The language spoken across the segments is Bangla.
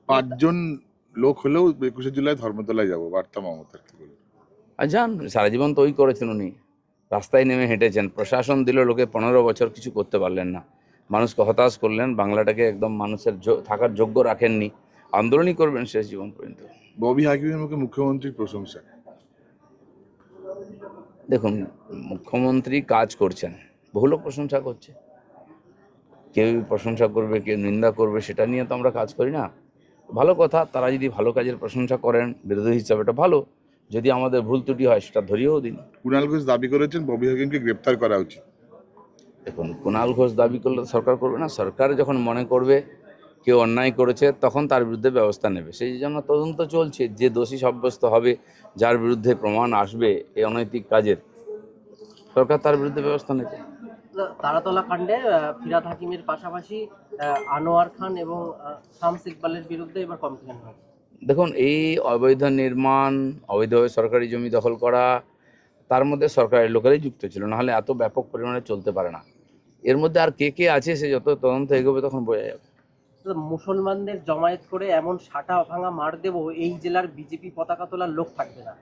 5 জন লোক হলেও 21শে জুলাই ধর্মতলায় যাবো, বার্তা মমতার, কি বলবো? আর যান, সারা জীবন তো ওই করেছেন উনি, রাস্তায় নেমে হেঁটেছেন, প্রশাসন দিল, লোকে 15 বছর কিছু করতে পারলেন না, মানুষকে হতাশ করলেন, বাংলাটাকে একদম মানুষের থাকার যোগ্য রাখেননি, আন্দোলনই করবেন শেষ জীবন পর্যন্ত। ববি হাকিমের মুখে মুখ্যমন্ত্রীর প্রশংসা। দেখুন, মুখ্যমন্ত্রী কাজ করছেন, বহু লোক প্রশংসা করছে, কেউ প্রশংসা করবে, কেউ নিন্দা করবে, সেটা নিয়ে তো আমরা কাজ করি না। ভালো কথা, তারা যদি ভালো কাজের প্রশংসা করেন বিরোধী হিসাবে, এটা ভালো। যদি আমাদের ভুল ত্রুটি হয় সেটা ধরিয়েও দিন। কুণাল ঘোষ দাবি করেছেন ববি হাকিমকে গ্রেপ্তার করা উচিত। দেখুন, কুণাল ঘোষ দাবি করলে তো সরকার করবে না, সরকার যখন মনে করবে কেউ অন্যায় করেছে তখন তার বিরুদ্ধে ব্যবস্থা নেবে, সেই জন্য তদন্ত চলছে। যে দোষী সাব্যস্ত হবে, যার বিরুদ্ধে প্রমাণ আসবে এই অনৈতিক কাজের, সরকার তার বিরুদ্ধে ব্যবস্থা নেবে। তারাতলা কাণ্ডে ফিরহাদ হাকিমের পাশাপাশি আনোয়ার খান এবং শামস ইকবালের বিরুদ্ধে এবার কমপ্লেন হয়েছে। দেখুন, এই অবৈধ নির্মাণ, অবৈধভাবে সরকারি জমি দখল করা, তার মধ্যে সরকারের লোকেরাই যুক্ত ছিল, নাহলে এত ব্যাপক পরিমাণে চলতে পারে না। এর মধ্যে আর কে কে আছে, সে যত তদন্ত এগোবে তখন বোঝা যাবে। মুসলমানদের জমায়েত করে এমন সাটা ভাঙা মার দেব, এই জেলার বিজেপি পতাকা তোলার লোক থাকবে না।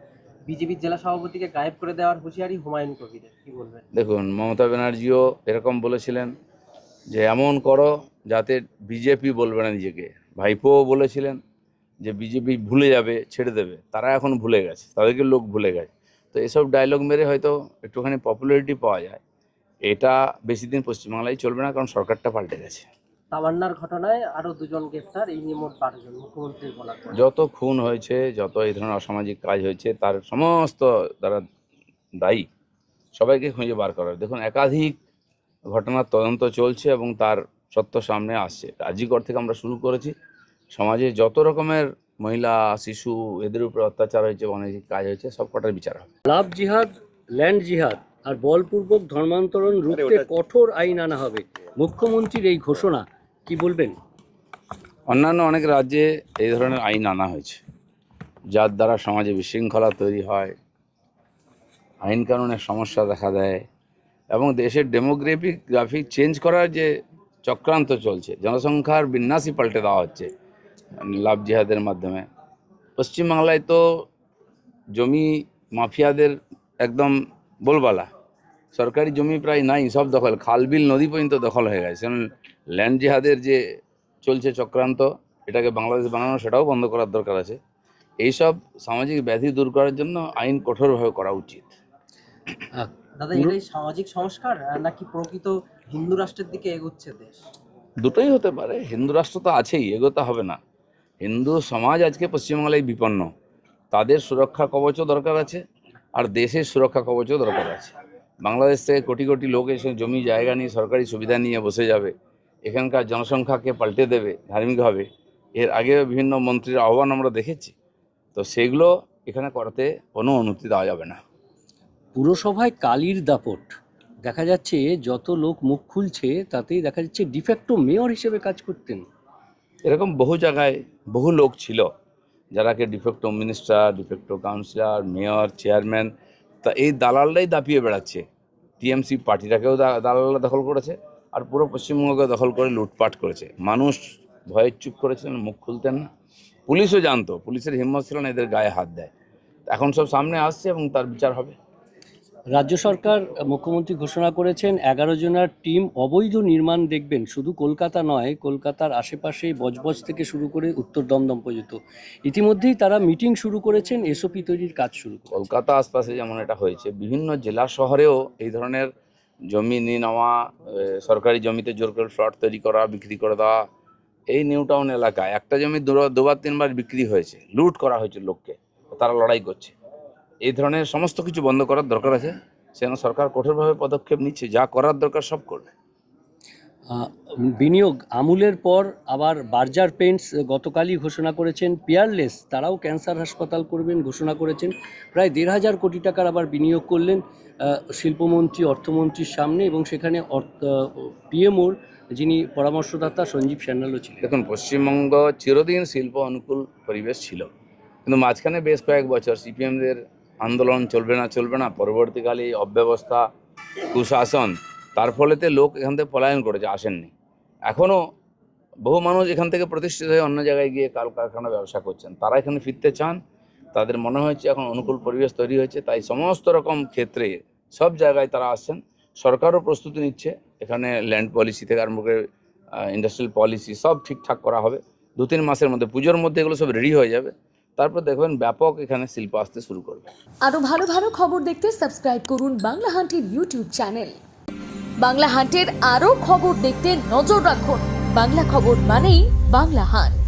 বিজেপির জেলা সভাপতিকে গায়েব করে দেওয়ার হুঁশিয়ারি হুমায়ুন কবিরের, কি বলবেন? দেখুন, মমতা ব্যানার্জিও এরকম বলেছিলেন যে এমন করো যাতে বিজেপি বলবে না নিজেকে। ভাইপোও বলেছিলেন যে বিজেপি ভুলে যাবে, ছেড়ে দেবে, তারা এখন ভুলে গেছে, তাদেরকে লোক ভুলে গেছে। তো এসব ডায়লগ মেরে হয়তো একটুখানি পপুলারিটি পাওয়া যায়, এটা বেশি দিন পশ্চিমবাংলায় চলবে না, কারণ সরকারটা পাল্টে গেছে। তামান্নার ঘটনায় আরো 2 জন গ্রেফতার, এই নিয়ে মোট 12 জন মুখ্যমন্ত্রীর বলা। যত খুন হয়েছে, যত এই ধরনের অসামাজিক কাজ হয়েছে, তার সমস্ত যারা দায়ী সবাইকে খুঁজে বার করার। দেখুন, একাধিক ঘটনার তদন্ত চলছে এবং তার সত্য সামনে আসছে। আজিকর থেকে আমরা শুরু করেছি, সমাজে যত রকমের মহিলা, শিশু, এদের উপরে অত্যাচার হয়েছে, অনৈতিক কাজ হয়েছে, সব কটার বিচার হবে। লাভ জিহাদ, ল্যান্ড জিহাদ আর বলপূর্বক ধর্মান্তরণ রুখতে কঠোর আইন আনা হবে, মুখ্যমন্ত্রীর এই ঘোষণা, কি বলবেন? অন্যান্য অনেক রাজ্যে এই ধরনের আইন আনা হয়েছে, যার দ্বারা সমাজে বিশৃঙ্খলা তৈরি হয়, আইন কানুনের সমস্যা দেখা দেয় এবং দেশের গ্রাফিক চেঞ্জ করার যে চক্রান্ত চলছে, জনসংখ্যার বিন্যাসই পাল্টে দেওয়া হচ্ছে লাভ জিহাদের মাধ্যমে। পশ্চিমবাংলায় তো জমি মাফিয়াদের একদম বলবালা, সরকারি জমি প্রায় নাই, সব দখল, খাল বিল নদী পর্যন্ত দখল হয়ে গেছে। ল্যান্ড জিহাদের যে চলছে চক্রান্ত, এটাকে বাংলাদেশ বানানো, সেটাও বন্ধ করার দরকার আছে। এইসব সামাজিক ব্যাধি দূর করার জন্য আইন কঠোরভাবে করা উচিত। দাদা, এটাই সামাজিক সংস্কার নাকি প্রকৃত হিন্দু রাষ্ট্রের দিকে এগোচ্ছে দেশ? দুটোই হতে পারে। হিন্দু রাষ্ট্র তো আছেই, এগোতে হবে না। হিন্দু সমাজ আজকে পশ্চিমবাংলায় বিপন্ন, তাদের সুরক্ষা কবচও দরকার আছে, আর দেশের সুরক্ষা কবচও দরকার আছে। বাংলাদেশ থেকে কোটি কোটি লোক এসে জমি জায়গা নিয়ে সরকারি সুবিধা নিয়ে বসে যাবে, এখানকার জনসংখ্যাকে পাল্টে দেবে ধার্মিকভাবে। এর আগে বিভিন্ন মন্ত্রীর আহ্বান আমরা দেখেছি, তো সেগুলো এখানে করতে কোনো অনুমতি দেওয়া যাবে না। পুরসভায় কালির দাপট দেখা যাচ্ছে, যত লোক মুখ খুলছে তাতেই দেখা যাচ্ছে ডিফ্যাক্টো মেয়র হিসেবে কাজ করতেন। এরকম বহু জায়গায় বহু লোক ছিল যারাকে de facto minister, de facto councillor, mayor, chairman, তা এই দালালরাই দাপিয়ে বেড়াচ্ছে। টিএমসি পার্টিটাকেও দালালরা দখল করেছে, আর পুরো পশ্চিমবঙ্গকে দখল করে লুটপাট করেছে। মানুষ ভয়ে চুপ করেছিলেন, মুখ খুলতেন না। পুলিশও জানতো, পুলিশের হিম্মত ছিল না এদের গায়ে হাত দেয়। এখন সব সামনে আসছে এবং তার বিচার হবে। রাজ্য সরকার, মুখ্যমন্ত্রী ঘোষণা করেছেন 11 জনের টিম অবৈধ নির্মাণ দেখবেন, শুধু কলকাতা নয়, কলকাতার আশেপাশে বজবজ থেকে শুরু করে উত্তর দমদম পর্যন্ত। ইতিমধ্যেই তারা মিটিং শুরু করেছেন, এসওপি তৈরির কাজ শুরু করেছেন। কলকাতা আশপাশে যেমন এটা হয়েছে, বিভিন্ন জেলা শহরেও এই ধরনের জমি নিয়ে নেওয়া, সরকারি জমিতে জোর করে ফ্ল্যাট তৈরি করা, বিক্রি করে দেওয়া। এই নিউ টাউন এলাকায় একটা জমি দুবার তিনবার বিক্রি হয়েছে, লুট করা হয়েছে লোককে, তারা লড়াই করছে। এই ধরনের সমস্ত কিছু বন্ধ করার দরকার আছে, সেজন্য সরকার কঠোরভাবে পদক্ষেপ নিচ্ছে, যা করার দরকার সব করবে। বিনিয়োগ, আমুলের পর আবার বার্জার পেন্টস গতকালই ঘোষণা করেছেন পিয়ারলেস, তারাও ক্যান্সার হাসপাতাল করবেন ঘোষণা করেছেন। প্রায় 1,500 কোটি টাকার আবার বিনিয়োগ করলেন শিল্পমন্ত্রী, অর্থমন্ত্রীর সামনে, এবং সেখানে পিএমওর যিনি পরামর্শদাতা সঞ্জীব সান্যালও ছিলেন। দেখুন, পশ্চিমবঙ্গ চিরদিন শিল্প অনুকূল পরিবেশ ছিল, কিন্তু মাঝখানে বেশ কয়েক বছর সিপিএমদের আন্দোলন চলবে না, পরবর্তীকালে এই অব্যবস্থা, কুশাসন, তার ফলেতে লোক এখান থেকে পলায়ন করেছে, আসেননি। এখনও বহু মানুষ এখান থেকে প্রতিষ্ঠিত হয়ে অন্য জায়গায় গিয়ে কারখানা ব্যবসা করছেন, তারা এখানে ফিরতে চান। তাদের মনে হয়েছে এখন অনুকূল পরিবেশ তৈরি হয়েছে, তাই সমস্ত রকম ক্ষেত্রে সব জায়গায় তারা আসছেন। সরকারও প্রস্তুতি নিচ্ছে, এখানে ল্যান্ড পলিসি থেকে আরম্ভ করে ইন্ডাস্ট্রিয়াল পলিসি সব ঠিকঠাক করা হবে। 2-3 মাসের মধ্যে, পুজোর মধ্যে এগুলো সব রেডি হয়ে যাবে। তারপর দেখবেন ব্যাপক এখানে শিল্প আসতে শুরু করবে। আরো ভালো ভালো খবর দেখতে সাবস্ক্রাইব করুন বাংলা হান্টের ইউটিউব চ্যানেল। বাংলা হান্টের আরো খবর দেখতে নজর রাখুন। বাংলা খবর মানেই বাংলা হান্ট।